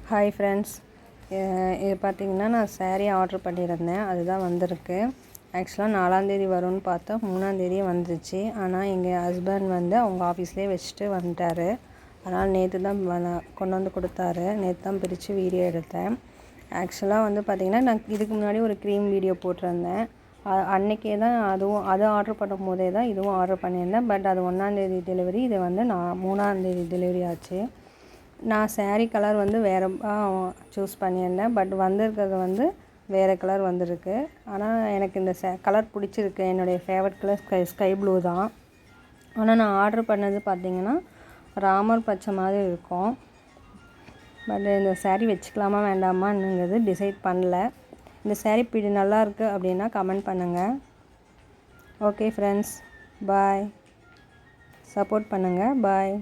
Hi friends, இது பார்த்திங்கன்னா நான் saree ஆர்டர் பண்ணியிருந்தேன். அதுதான் வந்திருக்கு. ஆக்சுவலாக 4ஆந்தேதி வரும்னு பார்த்தா 3ஆந்தேதியே வந்துருச்சு. ஆனால் எங்கள் ஹஸ்பண்ட் வந்து அவங்க ஆஃபீஸ்லேயே வச்சுட்டு வந்துட்டார். அதனால் நேற்று தான் கொண்டு வந்து கொடுத்தாரு. நேற்று தான் பிரித்து வீடியோ எடுத்தேன். ஆக்சுவலாக வந்து பார்த்திங்கன்னா நான் இதுக்கு முன்னாடி ஒரு க்ரீம் வீடியோ போட்டிருந்தேன். அன்றைக்கே தான் அது ஆர்டர் பண்ணும் போதே தான் இதுவும் ஆர்டர் பண்ணியிருந்தேன். பட் அது 1ஆந்தேதி டெலிவரி, இது வந்து 3ஆந்தேதி டெலிவரி ஆச்சு. நான் saree கலர் வந்து வேறு சூஸ் பண்ணியிருந்தேன். பட் வந்திருக்கிறது வந்து வேறு கலர் வந்திருக்கு. ஆனால் எனக்கு இந்த கலர் பிடிச்சிருக்கு. என்னுடைய ஃபேவரட் கலர் ஸ்கை ப்ளூ தான். ஆனால் நான் ஆர்டர் பண்ணது பார்த்திங்கன்னா ராமர் பச்சை மாதிரி இருக்கும். பட் இந்த saree வச்சுக்கலாமா வேண்டாமான்னுங்கிறது டிசைட் பண்ணல. இந்த saree நல்லா இருக்குது அப்படின்னா கமெண்ட் பண்ணுங்கள். ஓகே ஃப்ரெண்ட்ஸ், பாய். சப்போர்ட் பண்ணுங்கள். பாய்.